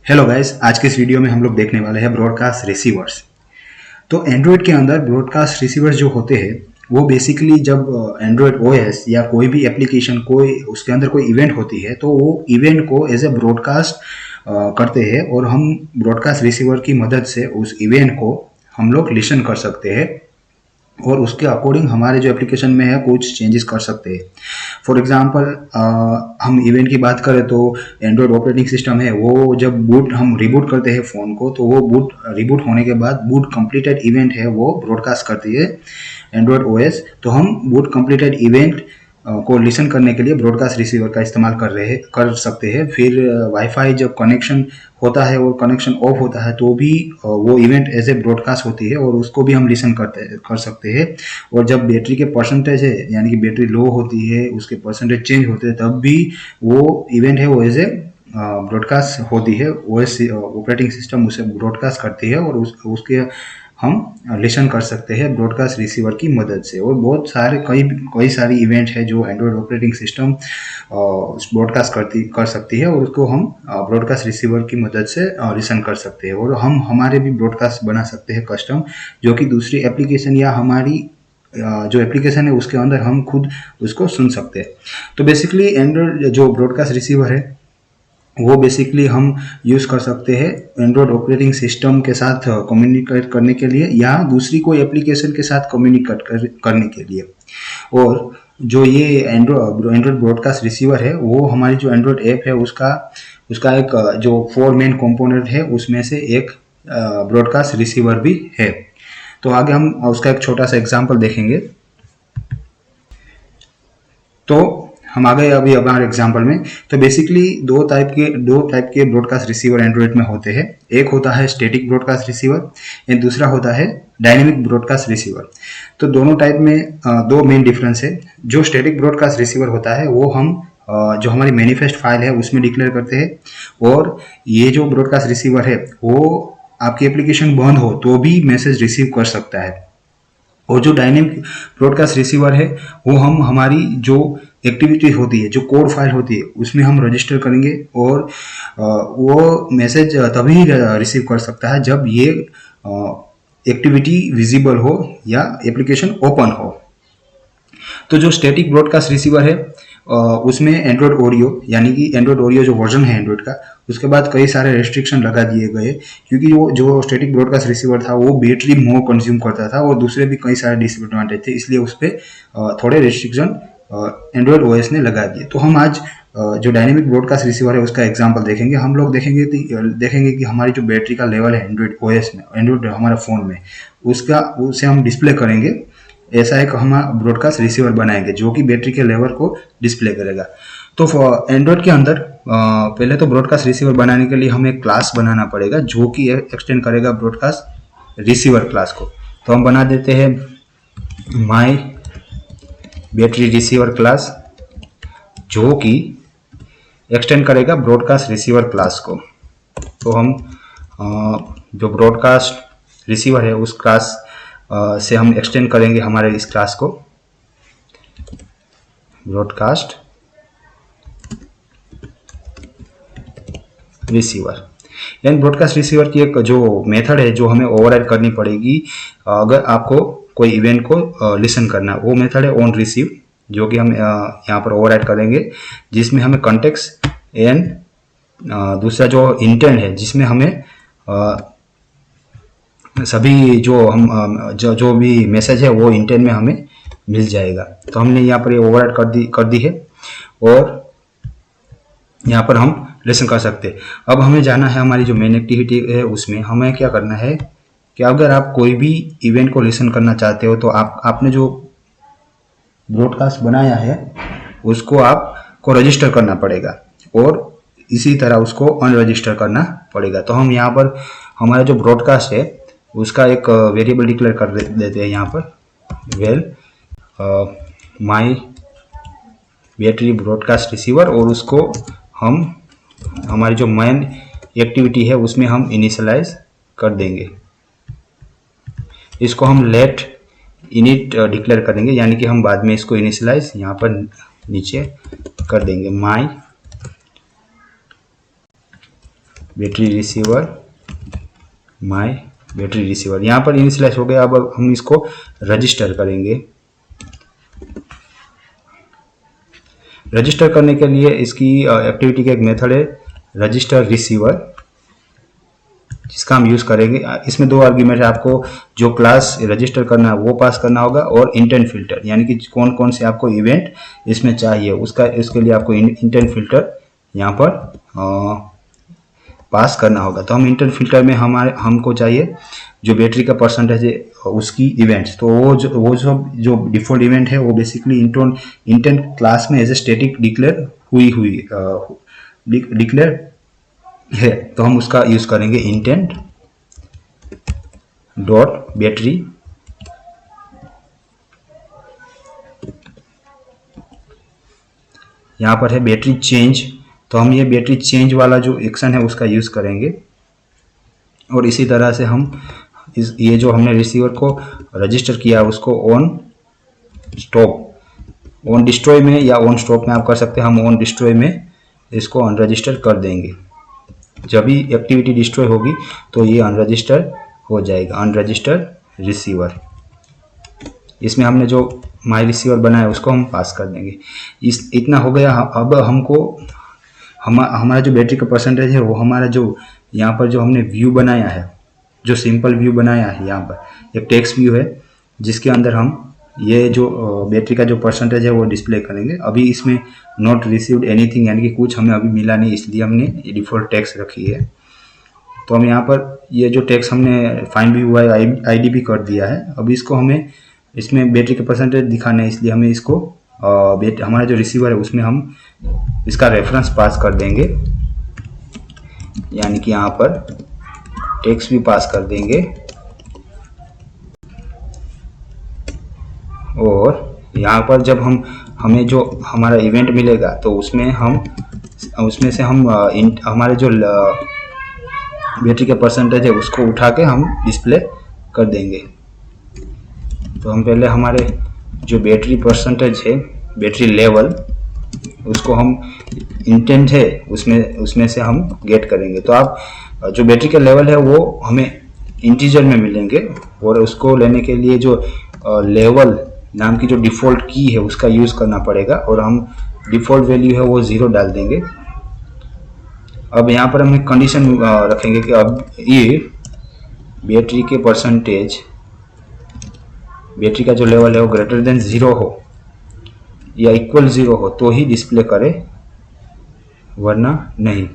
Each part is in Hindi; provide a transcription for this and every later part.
हेलो गाइस, आज के इस वीडियो में हम लोग देखने वाले हैं ब्रॉडकास्ट रिसीवर्स। तो एंड्रॉयड के अंदर ब्रॉडकास्ट रिसीवर्स जो होते हैं वो बेसिकली जब एंड्रॉयड ओएस या कोई भी एप्लीकेशन कोई उसके अंदर कोई इवेंट होती है तो वो इवेंट को एज ए ब्रॉडकास्ट करते हैं और हम ब्रॉडकास्ट रिसीवर की मदद से उस इवेंट को हम लोग लिसन कर सकते हैं और उसके अकॉर्डिंग हमारे जो एप्लीकेशन में है कुछ चेंजेस कर सकते हैं। फॉर एग्जांपल हम इवेंट की बात करें तो एंड्रॉयड ऑपरेटिंग सिस्टम है वो जब बूट हम रिबूट करते हैं फ़ोन को तो वो बूट रिबूट होने के बाद बूट कंप्लीटेड इवेंट है वो ब्रॉडकास्ट करती है एंड्रॉयड ओएस। तो हम बूट कंप्लीटेड इवेंट को लिसन करने के लिए ब्रॉडकास्ट रिसीवर का इस्तेमाल कर सकते हैं। फिर वाईफाई जब कनेक्शन होता है और कनेक्शन ऑफ होता है तो भी वो इवेंट एज ए ब्रॉडकास्ट होती है और उसको भी हम लिसन कर सकते हैं। और जब बैटरी के परसेंटेज है यानी कि बैटरी लो होती है उसके परसेंटेज चेंज होते हैं तब भी वो इवेंट है वो एज ए ब्रॉडकास्ट होती है। ओएस ऑपरेटिंग सिस्टम उसे ब्रॉडकास्ट करती है और उसके हम लिसन कर सकते हैं ब्रॉडकास्ट रिसीवर की मदद से। और बहुत सारे कई सारी इवेंट है जो एंड्रॉयड ऑपरेटिंग सिस्टम ब्रॉडकास्ट कर सकती है और उसको हम ब्रॉडकास्ट रिसीवर की मदद से लिसन कर सकते हैं। और हम हमारे भी ब्रॉडकास्ट बना सकते हैं कस्टम, जो कि दूसरी एप्लीकेशन या हमारी जो एप्लीकेशन है उसके अंदर हम खुद उसको सुन सकते हैं। तो बेसिकली एंड्रॉयड जो ब्रॉडकास्ट रिसीवर है वो बेसिकली हम यूज़ कर सकते हैं एंड्रॉयड ऑपरेटिंग सिस्टम के साथ कम्युनिकेट करने के लिए या दूसरी कोई एप्लीकेशन के साथ कम्युनिकेट करने के लिए। और जो ये एंड्रॉयड ब्रॉडकास्ट रिसीवर है वो हमारी जो एंड्रॉयड ऐप है उसका एक जो 4 मेन कंपोनेंट है उसमें से एक ब्रॉडकास्ट रिसीवर भी है। तो आगे हम उसका एक छोटा सा एग्जाम्पल देखेंगे। तो हम आ गए अभी हमारे एग्जाम्पल में। तो बेसिकली दो टाइप के ब्रॉडकास्ट रिसीवर एंड्रॉयड में होते हैं। एक होता है स्टैटिक ब्रॉडकास्ट रिसीवर एंड दूसरा होता है डायनेमिक ब्रॉडकास्ट रिसीवर। तो दोनों टाइप में दो मेन डिफरेंस है। जो स्टैटिक ब्रॉडकास्ट रिसीवर होता है वो हम जो हमारी मैनिफेस्ट फाइल है उसमें डिक्लेयर करते हैं और ये जो ब्रॉडकास्ट रिसीवर है वो आपकी एप्लीकेशन बंद हो तो भी मैसेज रिसीव कर सकता है। और जो डायनेमिक ब्रॉडकास्ट रिसीवर है वो हम हमारी जो एक्टिविटी होती है जो कोड फाइल होती है उसमें हम रजिस्टर करेंगे और वो मैसेज तभी रिसीव कर सकता है जब ये एक्टिविटी विजिबल हो या एप्लीकेशन ओपन हो। तो जो स्टैटिक ब्रॉडकास्ट रिसीवर है उसमें एंड्रॉयड ऑडियो यानी कि एंड्रॉयड ऑडियो जो वर्जन है एंड्रॉयड का उसके बाद कई सारे रेस्ट्रिक्शन लगा दिए गए क्योंकि वो जो स्टैटिक ब्रॉडकास्ट रिसीवर था वो बैटरी मोर कंज्यूम करता था और दूसरे भी कई सारे डिसएडवांटेज थे, इसलिए उस पर थोड़े रेस्ट्रिक्शन एंड्रॉयड ओएस ने लगा दिए। तो हम आज जो डायनेमिक ब्रॉडकास्ट रिसीवर है उसका एग्जांपल देखेंगे। हम लोग देखेंगे कि हमारी जो बैटरी का लेवल है एंड्रॉयड ओएस में एंड्रॉयड हमारा फ़ोन में उसे हम डिस्प्ले करेंगे। ऐसा एक हम ब्रॉडकास्ट रिसीवर बनाएंगे जो कि बैटरी के लेवल को डिस्प्ले करेगा। तो एंड्रॉयड के अंदर पहले तो ब्रॉडकास्ट रिसीवर बनाने के लिए हमें क्लास बनाना पड़ेगा जो कि एक्सटेंड करेगा ब्रॉडकास्ट रिसीवर क्लास को। तो हम बना देते हैं माई बैटरी रिसीवर क्लास जो कि एक्सटेंड करेगा ब्रॉडकास्ट रिसीवर क्लास को। तो हम जो ब्रॉडकास्ट रिसीवर है उस क्लास से हम एक्सटेंड करेंगे हमारे इस क्लास को ब्रॉडकास्ट रिसीवर। यानी ब्रॉडकास्ट रिसीवर की एक जो मेथड है जो हमें ओवरराइड करनी पड़ेगी अगर आपको कोई इवेंट को लिसन करना, वो मेथड है ऑन रिसीव जो कि हम यहाँ पर ओवरराइड करेंगे जिसमें हमें कॉन्टेक्स्ट एंड दूसरा जो इंटेंट है जिसमें हमें सभी जो भी मैसेज है वो इंटेंट में हमें मिल जाएगा। तो हमने यहाँ पर ये ओवरराइड कर दी है और यहाँ पर हम लिसन कर सकते हैं। अब हमें जाना है हमारी जो मेन एक्टिविटी है उसमें हमें क्या करना है कि अगर आप कोई भी इवेंट को लिसन करना चाहते हो तो आपने जो ब्रॉडकास्ट बनाया है उसको आपको रजिस्टर करना पड़ेगा और इसी तरह उसको अनरजिस्टर करना पड़ेगा। तो हम यहाँ पर हमारा जो ब्रॉडकास्ट है उसका एक वेरिएबल डिक्लेयर कर देते हैं यहाँ पर well my battery broadcast receiver और उसको हम हमारी जो मेन एक्टिविटी है उसमें हम इनिशियलाइज कर देंगे। इसको हम लेट इनिट डिक्लेयर करेंगे यानी कि हम बाद में इसको इनिशियलाइज यहाँ पर नीचे कर देंगे my battery receiver, my battery receiver, यहाँ पर इनिशियलाइज हो गया। अब हम इसको रजिस्टर करेंगे। रजिस्टर करने के लिए इसकी एक्टिविटी का एक मेथड है रजिस्टर रिसीवर, जिसका हम यूज़ करेंगे। इसमें दो आर्ग्यूमेंट है, आपको जो क्लास रजिस्टर करना है वो पास करना होगा, और इंटेंट फिल्टर, यानी कि कौन कौन से आपको इवेंट इसमें चाहिए उसके लिए आपको इंटेंट फिल्टर यहाँ पर पास करना होगा। तो हम इंटेंट फिल्टर में हमको चाहिए जो बैटरी का परसेंटेज है उसकी इवेंट्स। तो वो जो डिफॉल्ट इवेंट है वो बेसिकली इंटेंट क्लास में एज ए स्टैटिक डिक्लेयर है। तो हम उसका यूज करेंगे इंटेंट डॉट बैटरी, यहाँ पर है बैटरी चेंज। तो हम ये बैटरी चेंज वाला जो एक्शन है उसका यूज करेंगे। और इसी तरह से हम ये जो हमने रिसीवर को रजिस्टर किया उसको ऑन डिस्ट्रॉय में या ऑन स्टॉप में आप कर सकते हैं। हम ऑन डिस्ट्रॉय में इसको अनरजिस्टर कर देंगे। जब भी एक्टिविटी डिस्ट्रॉय होगी तो ये अनरजिस्टर हो जाएगा, अनरजिस्टर रिसीवर। इसमें हमने जो माई रिसीवर बनाया उसको हम पास कर देंगे। इतना हो गया। अब हमको हमारा जो बैटरी का परसेंटेज है वो हमारा जो यहाँ पर जो हमने व्यू बनाया है, जो सिंपल व्यू बनाया है, यहाँ पर एक टेक्स्ट व्यू है जिसके अंदर हम ये जो बैटरी का जो परसेंटेज है वो डिस्प्ले करेंगे। अभी इसमें नॉट रिसीव्ड एनीथिंग, यानी कि कुछ हमें अभी मिला नहीं, इसलिए हमने डिफ़ॉल्ट टेक्स्ट रखी है। तो हम यहाँ पर ये जो टेक्स्ट हमने फाइंड व्यू ID भी कर दिया है। अब इसको हमें इसमें बैटरी का परसेंटेज दिखाना है, इसलिए हमें इसको हमारा जो रिसीवर है उसमें हम इसका रेफरेंस पास कर देंगे, यानी कि यहाँ पर टेक्स्ट भी पास कर देंगे। और यहाँ पर जब हमें जो हमारा इवेंट मिलेगा तो उसमें से हम हमारे जो बैटरी के परसेंटेज है उसको उठा के हम डिस्प्ले कर देंगे। तो हम पहले हमारे जो बैटरी परसेंटेज है, बैटरी लेवल, उसको हम इंटेंट है उसमें से हम गेट करेंगे। तो आप जो बैटरी का लेवल है वो हमें इंटीजर में मिलेंगे, और उसको लेने के लिए जो लेवल नाम की जो डिफ़ॉल्ट की है उसका यूज़ करना पड़ेगा, और हम डिफ़ॉल्ट वैल्यू है वो 0 डाल देंगे। अब यहाँ पर हम एक कंडीशन रखेंगे कि अब ये बैटरी के परसेंटेज, बैटरी का जो लेवल है वो ग्रेटर देन 0 हो या इक्वल 0 हो तो ही डिस्प्ले करे, वरना नहीं।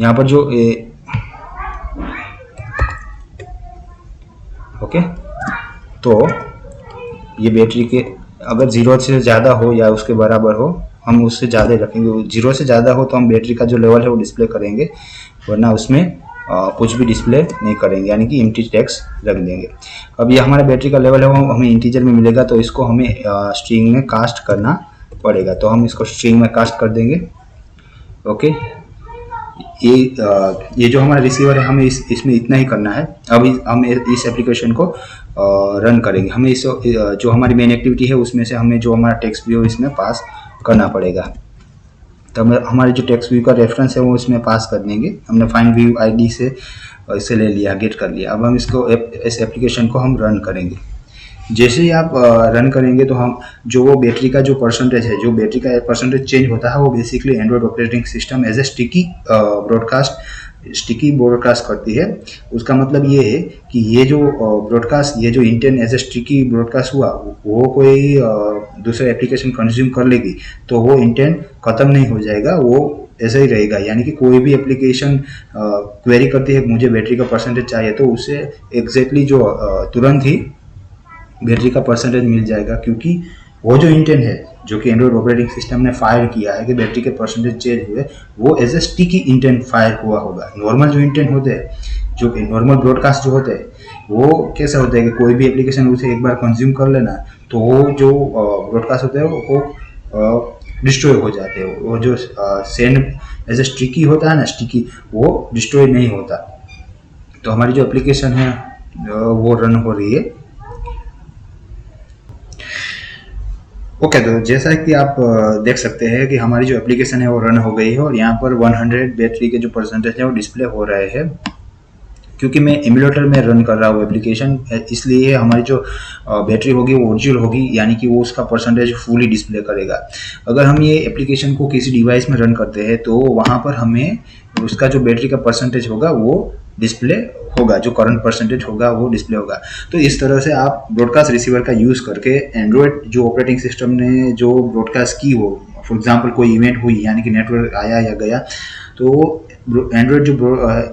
यहाँ पर जो ओके, तो ये बैटरी के अगर 0 से ज़्यादा हो या उसके बराबर हो हम उससे ज़्यादा रखेंगे। 0 से ज़्यादा हो तो हम बैटरी का जो लेवल है वो डिस्प्ले करेंगे, वरना उसमें कुछ भी डिस्प्ले नहीं करेंगे, यानी कि एम्प्टी टेक्स्ट रख देंगे। अब ये हमारा बैटरी का लेवल है वो हमें इंटीजर में मिलेगा, तो इसको हमें स्ट्रिंग में कास्ट करना पड़ेगा। तो हम इसको स्ट्रिंग में कास्ट कर देंगे। ओके, ये जो हमारा रिसीवर है हमें इसमें इतना ही करना है। अब हम इस एप्लीकेशन को रन करेंगे। हमें इस जो हमारी मेन एक्टिविटी है उसमें से हमें जो हमारा टेक्स्ट व्यू इसमें पास करना पड़ेगा। तो हमारे जो टेक्स्ट व्यू का रेफरेंस है वो इसमें पास कर देंगे। हमने फाइंड व्यू ID से इसे ले लिया, गेट कर लिया। अब हम इसको इस एप्लीकेशन को हम रन करेंगे। जैसे ही आप रन करेंगे तो हम जो वो बैटरी का जो परसेंटेज है, जो बैटरी का परसेंटेज चेंज होता है वो basically Android operating system as a sticky broadcast करती है। उसका मतलब ये है कि ये जो ब्रॉडकास्ट, ये जो intent as a sticky broadcast हुआ वो कोई दूसरे एप्लीकेशन कंज्यूम कर लेगी तो वो इंटेंट खत्म नहीं हो जाएगा, वो ऐसा ही रहेगा। यानी कि कोई भी एप्लीकेशन क्वेरी करती है मुझे बैटरी का परसेंटेज चाहिए, तो उसे एग्जैक्टली जो तुरंत ही बैटरी का परसेंटेज मिल जाएगा, क्योंकि वो जो इंटेंट है जो कि एंड्रॉयड ऑपरेटिंग सिस्टम ने फायर किया है कि बैटरी के परसेंटेज चेंज हुए, वो as a sticky intent fire हुआ होगा। नॉर्मल जो इंटेंट होते हैं, जो नॉर्मल ब्रॉडकास्ट जो होते हैं, वो कैसे होते हैं कि कोई भी एप्लीकेशन उसे एक बार कंज्यूम कर लेना तो वो जो ब्रॉडकास्ट होते हैं वो डिस्ट्रॉय हो जाते हैं। वो जो सेंड एज ए स्टिकी होता है ना, स्टिकी, वो डिस्ट्रॉय नहीं होता। तो हमारी जो एप्लीकेशन है वो रन हो रही है। ओके, तो जैसा कि आप देख सकते हैं कि हमारी जो एप्लीकेशन है वो रन हो गई है और यहाँ पर 100 बैटरी के जो परसेंटेज है वो डिस्प्ले हो रहे हैं। क्योंकि मैं एमुलेटर में रन कर रहा हूँ एप्लीकेशन, इसलिए हमारी जो बैटरी होगी वो ओरिजिनल होगी, यानी कि वो उसका परसेंटेज फुली डिस्प्ले करेगा। अगर हम ये एप्लीकेशन को किसी डिवाइस में रन करते हैं तो वहाँ पर हमें उसका जो बैटरी का परसेंटेज होगा वो डिस्प्ले होगा, जो करंट परसेंटेज होगा वो डिस्प्ले होगा। तो इस तरह से आप ब्रॉडकास्ट रिसीवर का यूज़ करके एंड्रॉयड जो ऑपरेटिंग सिस्टम ने जो ब्रॉडकास्ट की हो, फॉर एग्जांपल कोई इवेंट हुई यानी कि नेटवर्क आया या गया, तो एंड्रॉयड जो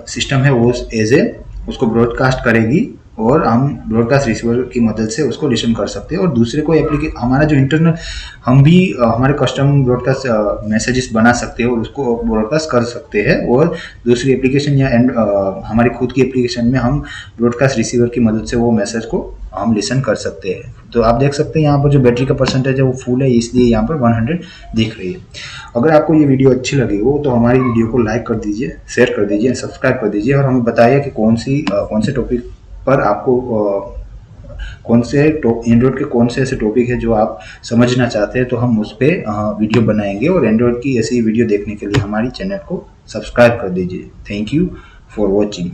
सिस्टम है वो एज ए उसको ब्रॉडकास्ट करेगी और हम ब्रॉडकास्ट रिसीवर की मदद से उसको लिसन कर सकते हैं। और दूसरे को हमारा जो इंटरनल हम भी हमारे कस्टम ब्रॉडकास्ट मैसेजेस बना सकते हैं और उसको ब्रॉडकास्ट कर सकते हैं, और दूसरी एप्लीकेशन या हमारी खुद की एप्लीकेशन में हम ब्रॉडकास्ट रिसीवर की मदद से वो मैसेज को हम लिसन कर सकते हैं। तो आप देख सकते हैं यहाँ पर जो बैटरी का परसेंटेज है वो फुल है, इसलिए यहाँ पर 100 दिख रही है। अगर आपको ये वीडियो अच्छी लगी हो तो हमारी वीडियो को लाइक कर दीजिए, शेयर कर दीजिए, सब्सक्राइब कर दीजिए और हमें बताइए कि कौन से टॉपिक पर आपको कौन से एंड्रॉयड के कौन से ऐसे टॉपिक है जो आप समझना चाहते हैं, तो हम उस पर वीडियो बनाएंगे। और एंड्रॉयड की ऐसी वीडियो देखने के लिए हमारी चैनल को सब्सक्राइब कर दीजिए। Thank you for watching.